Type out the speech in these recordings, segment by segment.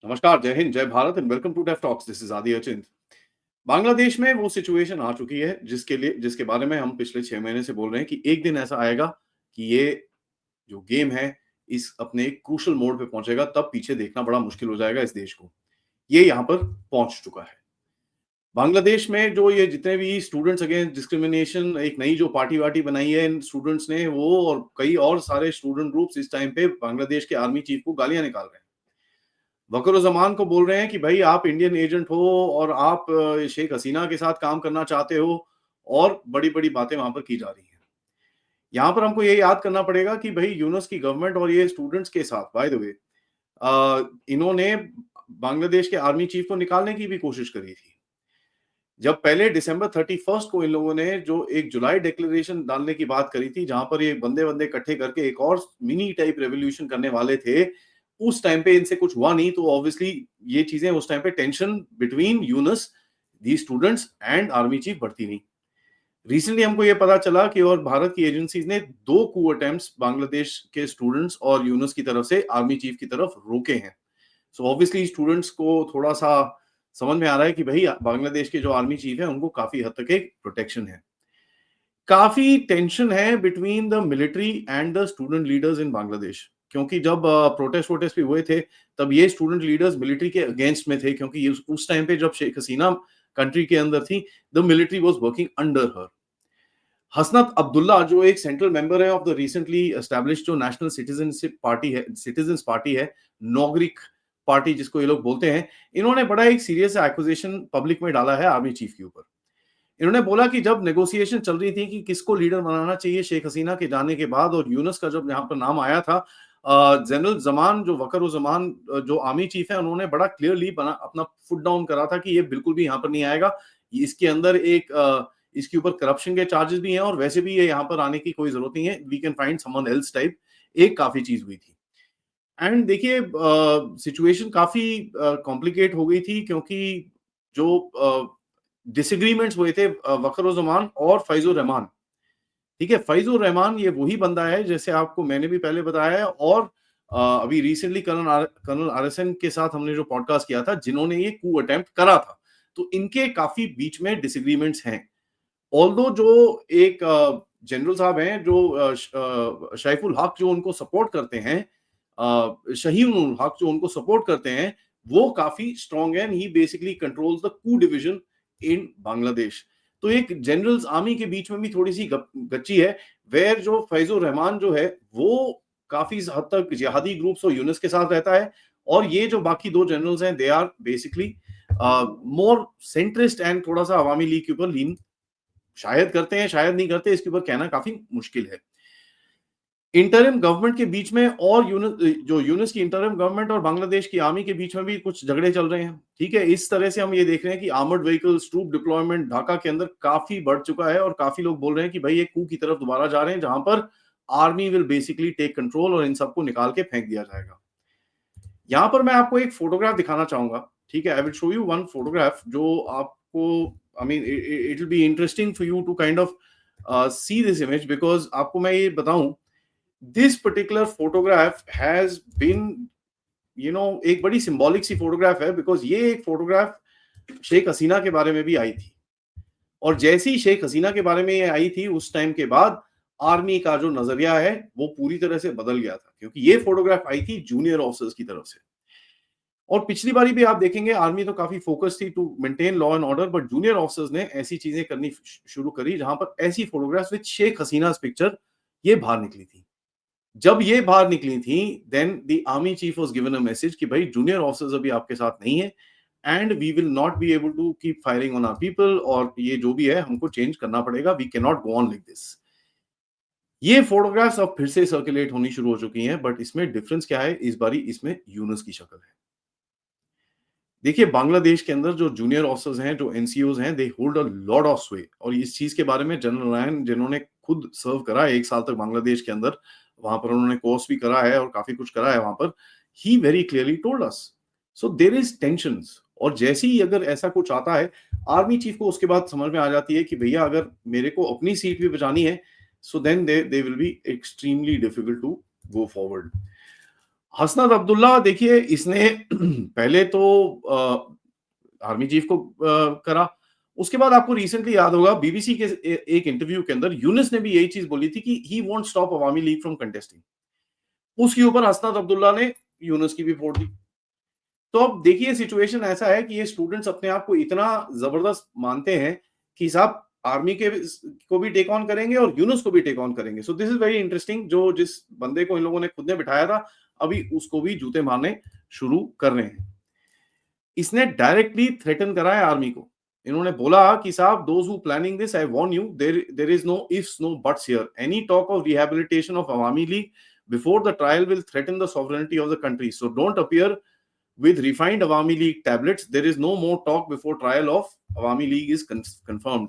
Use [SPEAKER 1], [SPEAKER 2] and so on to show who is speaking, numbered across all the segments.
[SPEAKER 1] नमस्कार, जय हिंद, जय Bharat and welcome to Deaf Talks. This is Aadi Achint. Bangladesh में वो सिचुएशन आ चुकी है जिसके बारे में हम पिछले 6 महीने से बोल रहे हैं कि एक दिन ऐसा आएगा कि ये जो गेम है इस अपने क्रूशियल मोड़ पे पहुंचेगा, तब पीछे देखना बड़ा मुश्किल हो जाएगा इस देश को। ये यहाँ पर पहुंच चुका है। बांग्लादेश में जो ये जितने भी स्टूडेंट्स अगेंस्ट डिस्क्रिमिनेशन एक नई जो पार्टी वार्टी बनाई है इन स्टूडेंट्स ने, वो और कई और सारे स्टूडेंट ग्रुप्स इस टाइम पे बांग्लादेश के आर्मी चीफ को गालियां निकाल रहे हैं। वक़र-उज़-ज़मान को बोल रहे हैं कि भाई आप इंडियन एजेंट हो और आप शेख हसीना के साथ काम करना चाहते हो, और बड़ी-बड़ी बातें वहाँ पर की जा रही हैं। यहाँ पर हमको ये याद करना पड़ेगा कि भई यूनुस की गवर्नमेंट और ये स्टूडेंट्स के साथ बाय द वे इन्होंने बांग्लादेश के आर्मी चीफ को निकालने की भी कोशिश करी थी। जब पहले दिसंबर 31 को इन लोगों ने जो एक जुलाई डिक्लेरेशन डालने की बात करी थी, जहां पर ये बंदे-बंदे इकट्ठे करके एक और मिनी टाइप रेवोल्यूशन करने वाले थे, उस टाइम पे इनसे कुछ हुआ नहीं, तो ऑब्वियसली ये चीजें उस टाइम पे tension between Yunus, the students and army chief बढ़ती नहीं। रिसेंटली हमको ये पता चला कि और भारत की एजेंसीज ने 2 कू अटेम्प्ट्स बांग्लादेश के स्टूडेंट्स और यूनुस की तरफ से आर्मी चीफ की तरफ रोके हैं। सो ऑब्वियसली स्टूडेंट्स को थोड़ा-सा समझ में आ रहा है कि भई बांग्लादेश के जो आर्मी चीफ है उनको काफ़ी हद तक एक प्रोटेक्शन है। काफ़ी टेंशन है between the military and the student leaders in Bangladesh, क्योंकि जब प्रोटेस्ट वोटेस्ट भी हुए थे, तब ये स्टूडेंट लीडर्स मिलिट्री के अगेंस्ट में थे, क्योंकि उस टाइम पे जब शेख हसीना कंट्री के अंदर थी, the military was working under her. Hasnat Abdullah जो एक सेंट्रल मेंबर है ऑफ द रिसेंटली एस्टैब्लिश्ड जो नेशनल सिटीजनशिप पार्टी है, सिटीजंस पार्टी है, नौगरिक पार्टी जिसको ये लोग बोलते हैं, इन्होंने बड़ा एक सीरियस एक्यूजेशन पब्लिक में डाला है आर्मी चीफ के ऊपर। इन्होंने बोला कि जब नेगोशिएशन चल रही थी कि किसको लीडर बनाना चाहिए शेख हसीना के जाने के बाद, और यूनुस का जब यहाँ पर नाम आया था, जनरल जमान जो वकर-उज़-ज़मान जो आर्मी चीफ है, उन्होंने बड़ा क्लियरली बना अपना फुट डाउन करा था कि ये बिल्कुल भी यहाँ पर नहीं आएगा। इसके अंदर एक इसके ऊपर करप्शन के चार्जेस भी हैं, और वैसे भी ये यहाँ पर आने की कोई जरूरत नहीं है, we can find someone else type, एक काफी चीज हुई थी। एंड देखिए सिचुएशन काफी कॉम्प्लिकेट हो गई थी, क्योंकि जो डिसएग्रीमेंट्स हुए थे वकर-उज़-ज़मान और फैजुर रहमान। ठीक है, फैजुर रहमान ये वही बंदा है जैसे आपको मैंने भी पहले बताया है, और अभी रिसेंटली कर्नल आरएसएन के साथ हमने जो पॉडकास्ट किया था, जिन्होंने ये कू अटेम्प्ट करा था, तो इनके काफी बीच में डिसएग्रीमेंट्स हैं। ऑल्दो जो एक जनरल साहब हैं जो शरीफुल हक जो उनको सपोर्ट करते हैं, शहीन उल हक जो उनको सपोर्ट करते हैं, वो काफी स्ट्रॉन्ग है, he basically controls the coup division in Bangladesh. तो एक जनरल्स आर्मी के बीच में भी थोड़ी सी गच्ची है, वेयर जो फैजुर रहमान जो है वो काफी हद तक जिहादी ग्रुप्स और यूनिस के साथ रहता है, और ये जो बाकी दो जनरल्स हैं they are basically more centrist and थोड़ा सा अवामी लीग के ऊपर लीन शायद करते हैं, शायद नहीं करते, इसके ऊपर कहना काफी मुश्किल है। इंटरिम गवर्नमेंट के बीच में और यूनिस की इंटरिम गवर्नमेंट और बांग्लादेश की आर्मी के बीच में भी कुछ झगड़े चल रहे हैं। ठीक है, इस तरह से हम ये देख रहे हैं कि armoured vehicles, troop deployment Dhaka के अंदर काफी बढ़ चुका है, और काफी लोग बोल रहे हैं कि भाई ये कू की तरफ दोबारा जा रहे हैं, जहां पर army will basically take control और इन सबको निकाल के फेंक दिया जाएगा। यहां पर मैं आपको एक फोटोग्राफ दिखाना चाहूंगा। ठीक है, I will show you one photograph जो आपको, I mean it will be interesting for you to kind of see this image, because आपको मैं ये बताऊं, this particular photograph has been एक बड़ी सिंबॉलिक सी फोटोग्राफ है, बिकॉज ये एक फोटोग्राफ शेख हसीना के बारे में भी आई थी, और जैसे ही शेख हसीना के बारे में ये आई थी, उस टाइम के बाद आर्मी का जो नजरिया है वो पूरी तरह से बदल गया था, क्योंकि ये फोटोग्राफ आई थी जूनियर ऑफिसर्स की तरफ से। और पिछली बारी भी आप देखेंगे आर्मी तो काफी फोकस थी to maintain law and order, but junior officers ने ऐसी चीजें करनी शुरू करी, जहां पर ऐसी photographs with Sheikh Hasina picture ये बाहर निकली थी। जब ये बाहर निकली थी, then the army chief was given a message कि भाई जूनियर ऑफिसर्स अभी आपके साथ नहीं है, and we will not be able to keep firing on our people, और ये जो भी है हमको चेंज करना पड़ेगा, we can not go on like this. ये फोटोग्राफ्स अब फिर से सर्कुलेट होनी शुरू हो चुकी हैं, बट इसमें डिफरेंस क्या है, इस बारी इसमें यूनुस की शक्ल है। देखिए, बांग्लादेश के अंदर जो जूनियर ऑफिसर्स हैं, जो एनसीओज हैं, they hold a lot of स्वे, और इस चीज के बारे में जनरल नारायण, जिन्होंने खुद सर्व करा है 1 साल तक बांग्लादेश के अंदर, वहां पर उन्होंने कोर्स भी करा है और काफी कुछ करा है वहां पर, he very clearly told us. So there is tensions, और जैसे ही अगर ऐसा कुछ आता है, आर्मी चीफ को उसके बाद समझ में आ जाती है कि भैया अगर मेरे को अपनी सीट भी बचानी है, so then they will be extremely difficult to go forward. Hasnat Abdullah देखिए इसने पहले तो आर्मी चीफ को करा। उसके बाद आपको रिसेंटली याद होगा बीबीसी के एक इंटरव्यू के अंदर यूनुस ने भी यही चीज बोली थी कि he won't stop Awami league from contesting. उसके ऊपर हसनत अब्दुल्ला ने यूनुस की भी फोड़ दी। तो अब देखिए सिचुएशन ऐसा है कि ये स्टूडेंट्स अपने आप को इतना जबरदस्त मानते हैं कि साहब आर्मी के को भी टेक ऑन करेंगे और यूनुस को भी टेक ऑन करेंगे। So this is very interesting, जो जिस बंदे को इन लोगों ने खुद ने बिठाया था अभी उसको भी जूते मारने शुरू कर रहे हैं। इसने डायरेक्टली थ्रेटन करा है आर्मी को। इन्होंने बोला कि साहब those who planning this I warn you, there is no ifs no buts here, any talk of rehabilitation of Awami League before the trial will threaten the sovereignty of the country, so don't appear with refined Awami League tablets. There is no more talk before trial of Awami League is confirmed.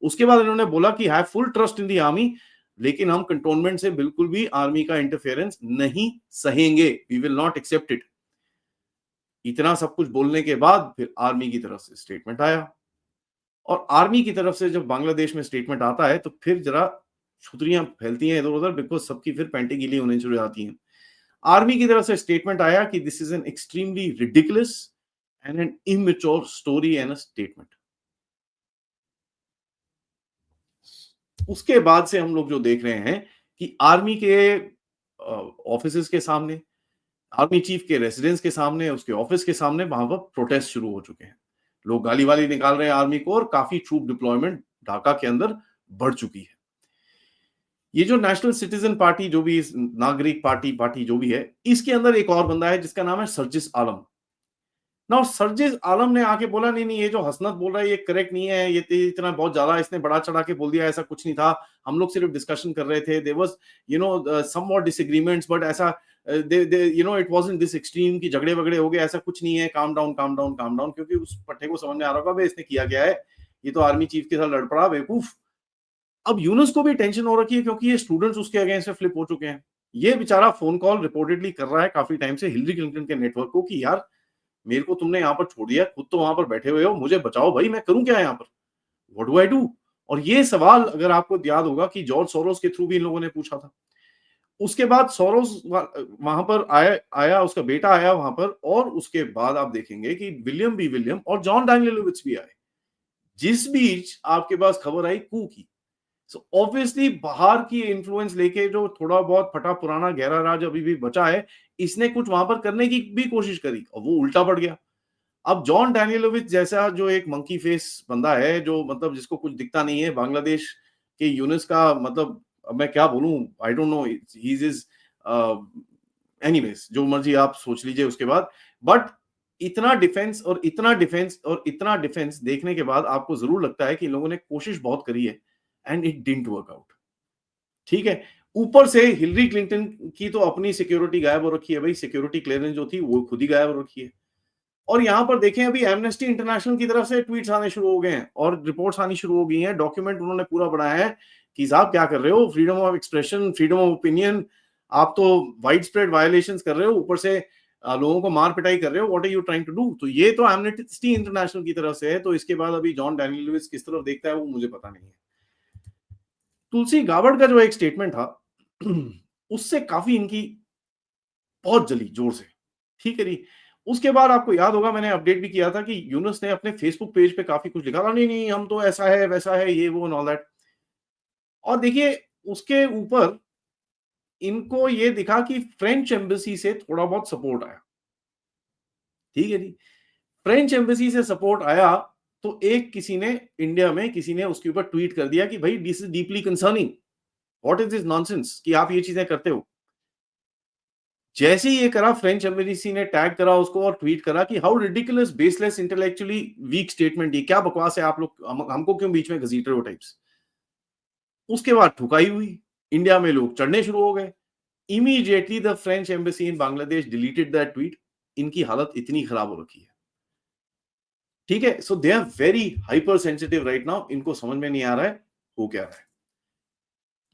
[SPEAKER 1] उसके बाद इन्होंने बोला कि have full trust in the army, लेकिन हम cantonment से बिल्कुल भी आर्मी का इंटरफेरेंस नहीं सहेंगे, we will not accept it. इतना सब कुछ बोलने के बाद फिर आर्मी की तरफ से स्टेटमेंट आया, और आर्मी की तरफ से जब बांग्लादेश में स्टेटमेंट आता है तो फिर जरा छुतरियां फैलती हैं इधर उधर, बिकॉज सबकी फिर पैंटी गीली होने शुरू आती हैं। आर्मी की तरफ से स्टेटमेंट आया कि this is an extremely ridiculous and an immature story and a statement. उसके बाद से हम लोग जो देख रहे हैं कि आर्मी के ऑफिसेस के सामने, आर्मी चीफ के रेसिडेंस के सामने, उसके ऑफिस के सामने वहां पर प्रोटेस्ट शुरू हो चुके हैं। लोग गाली वाली निकाल रहे हैं आर्मी को, और काफी ट्रूप डिप्लॉयमेंट ढाका के अंदर बढ़ चुकी है। ये जो नेशनल सिटीजन पार्टी, जो भी नागरिक पार्टी जो भी है, इसके अंदर एक और बंदा है जिसका नाम है सर्जिस आलम। ना सर्जिस आलम ने आके बोला नहीं नहीं, ये जो हसनत बोल रहा है ये करेक्ट नहीं है, ये इतना बहुत ज्यादा इसने बड़ा चढ़ा के बोल दिया, ऐसा कुछ नहीं था, हम लोग सिर्फ डिस्कशन कर रहे थे, there was somewhat disagreements, but ऐसा इट वाजंट दिस एक्सट्रीम कि झगड़े वगड़े हो गए, ऐसा कुछ नहीं है, calm down calm down calm down. क्योंकि उस पट्टे को समझ में आ रहा होगा इसने किया क्या है, ये तो आर्मी चीफ के साथ लड़ पड़ा बेवकूफ। अब यूनुस को भी टेंशन हो रखी है क्योंकि ये स्टूडेंट्स उसके अगेंस्ट में फ्लिप हो चुके हैं। ये बेचारा फोन कॉल रिपोर्टेडली कर रहा है काफी टाइम से हिलरी क्लिंटन के नेटवर्क को कि यार मेरे को तुमने यहाँ पर छोड़ दिया, खुद तो वहां पर बैठे हुए हो, मुझे बचाओ भाई, मैं करूं क्या यहाँ पर, व्हाट डू आई डू। और ये सवाल अगर आपको याद होगा कि जॉर्ज सोरोस के थ्रू भी इन लोगों ने पूछा था। उसके बाद सोरोस वहां पर आया उसका बेटा आया वहां पर, और उसके बाद आप देखेंगे कि विलियम और जॉन डैनियलोविच भी आए, जिस बीच आपके पास खबर आई कू की। सो ऑब्वियसली बाहर की इन्फ्लुएंस लेके जो थोड़ा बहुत फटा पुराना गहरा राज अभी भी बचा है, इसने कुछ वहां पर करने की भी कोशिश करी और वो उल्टा पड़ गया। अब जॉन डैनियलोविच जैसा जो एक मंकी फेस बंदा है, जो मतलब जिसको कुछ दिखता नहीं है, बांग्लादेश के यूनिस का मतलब अब मैं क्या बोलूं, I don't know, he is anyways, जो मर्जी आप सोच लीजिए उसके बाद। बट इतना डिफेंस और इतना डिफेंस और इतना डिफेंस देखने के बाद आपको जरूर लगता है कि इन लोगों ने कोशिश बहुत करी है and it didn't work out. ठीक है, ऊपर से हिलरी क्लिंटन की तो अपनी सिक्योरिटी गायब हो रखी है भाई, सिक्योरिटी क्लियरेंस जो थी वो खुद ही गायब हो रखी है। और यहां पर देखें अभी एमनेस्टी इंटरनेशनल की तरफ से ट्वीट्स आने शुरू हो गए हैं और रिपोर्ट्स आनी शुरू हो गई हैं, डॉक्यूमेंट उन्होंने पूरा बनाया है कि साहब क्या कर रहे हो, freedom of expression, freedom of opinion, आप तो वाइड स्प्रेड वायलेशंस कर रहे हो, ऊपर से लोगों को मार पिटाई कर रहे हो, what are you trying to do. तो ये तो एमनेस्टी इंटरनेशनल की तरफ से है। तो इसके बाद अभी जॉन डैनियलोविच किस तरफ देखता है वो मुझे पता नहीं है। तुलसी गाबड़ का जो एक स्टेटमेंट था उससे काफी इनकी बहुत जली जोर से, ठीक है जी। उसके बाद आपको याद होगा मैंने अपडेट भी किया था कि यूनुस ने अपने फेसबुक पेज पे काफी कुछ लिखा था, नहीं नहीं हम तो ऐसा है वैसा है ये वो एंड ऑल दैट। और देखिए उसके ऊपर इनको ये दिखा कि फ्रेंच एम्बेसी से थोड़ा बहुत सपोर्ट आया, ठीक है जी। फ्रेंच एम्बेसी से सपोर्ट आया तो एक किसी ने इंडिया में किसी ने उसके ऊपर ट्वीट कर दिया कि भाई this is deeply concerning, what is this nonsense कि आप ये चीजें करते हो। जैसे ही ये करा फ्रेंच एम्बेसी ने टैग करा उसको और ट्वीट करा कि how ridiculous, baseless, intellectually weak statement, ये क्या बकवास है, आप लोग हमको क्यों बीच में घसीट रहे हो टाइप्स। उसके बाद ठुकाई हुई, इंडिया में लोग चढ़ने शुरू हो गए। Immediately the French embassy in Bangladesh deleted that tweet. इनकी हालत इतनी खराब हो रखी है, ठीक है। So they are very hyper sensitive right now, इनको समझ में नहीं आ रहा है हो क्या रहा है।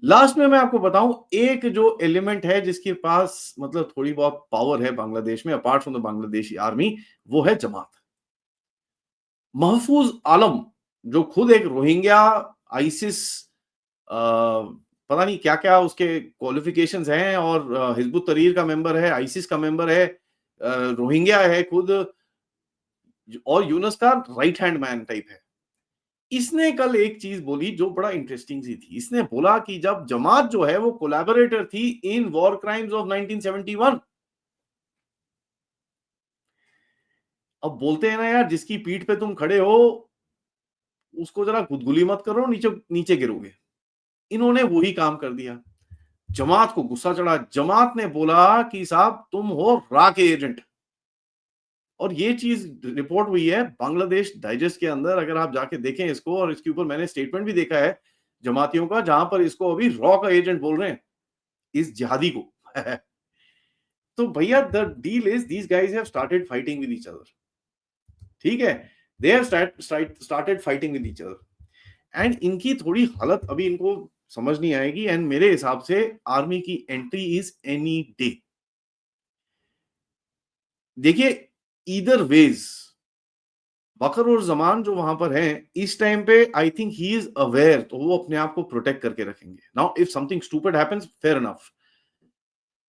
[SPEAKER 1] लास्ट में मैं आपको बताऊं एक जो एलिमेंट है जिसके पास मतलब थोड़ी बहुत पावर है बांग्लादेश में apart from the Bangladeshi army, वो है जमात। महफूज आलम जो खुद एक रोहिंग्या आईसिस पता नहीं क्या-क्या उसके क्वालिफिकेशंस हैं और हिज़्बुत तहरीर का मेंबर है, आईसिस का मेंबर है, रोहिंग्या है खुद और यूनुस का राइट हैंड मैन टाइप है। इसने कल एक चीज बोली जो बड़ा इंटरेस्टिंग सी थी। इसने बोला कि जब जमात जो है वो कोलैबोरेटर थी इन वॉर क्राइम्स ऑफ 1971। अब बोलते हैं ना यार, जिसकी पीठ पे तुम खड़े हो उसको जरा गुदगुली मत करो, नीचे नीचे गिरोगे। इन्होंने वही काम कर दिया। जमात को गुस्सा चढ़ा। जमात ने बोला कि साहब तुम हो रा के एजेंट। और ये चीज रिपोर्ट हुई है बांग्लादेश डाइजेस्ट के अंदर, अगर आप जाके देखें इसको, और इसके ऊपर मैंने स्टेटमेंट भी देखा है जमातियों का, जहां पर इसको अभी रॉ का एजेंट बोल रहे हैं इस जिहादी को। तो भैया the deal is these guys have started fighting with each other. ठीक है, they have started fighting with each other and इनकी थोड़ी हालत अभी इनको समझ नहीं आएगी। एंड मेरे हिसाब से आर्मी की एंट्री इज एनी डे। देखिए, ईदर वेज बकर और जमान जो वहां पर हैं इस टाइम पे, I think he is aware, तो वो अपने आप को प्रोटेक्ट करके रखेंगे। Now if something stupid happens, fair enough,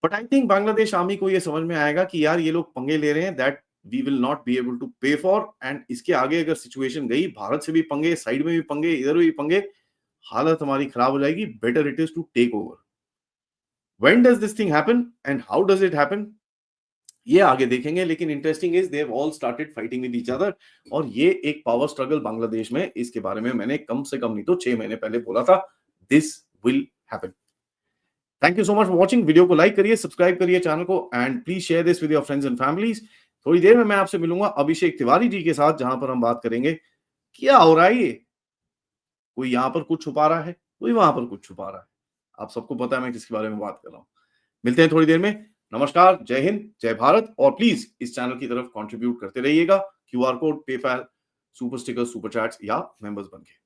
[SPEAKER 1] but I think Bangladesh army को ये समझ में आएगा कि यार ये लोग पंगे ले रहे हैं that we will not be able to pay for. And इसके आगे अगर सिचुएशन गई, भारत से भी पंगे, साइड में भी पंगे, इधर भी पंगे, हालत हमारी खराब हो जाएगी। Better it is to take over. When does this thing happen and how does it happen, ये आगे देखेंगे। लेकिन interesting is they have all started fighting with each other. और ये एक पावर स्ट्रगल बांग्लादेश में, इसके बारे में मैंने कम से कम नहीं तो 6 महीने पहले बोला था, this will happen. Thank you so much for watching. Video को लाइक करिए, सब्सक्राइब करिए चैनल को and please share this with your friends and families. थोड़ी देर में मैं आपसे मिलूंगा अभिषेक तिवारी जी के साथ, जहां पर हम बात करेंगे क्या हो रहा है ये, कोई यहां पर कुछ छुपा रहा है, कोई वहां पर कुछ छुपा रहा है। आप सबको पता है मैं किसके बारे में बात कर रहा हूं। मिलते हैं थोड़ी देर में। नमस्कार, जय हिंद, जय भारत। और प्लीज इस चैनल की तरफ कंट्रीब्यूट करते रहिएगा, QR code, PayPal, super sticker, super chats या मेंबर्स बनके।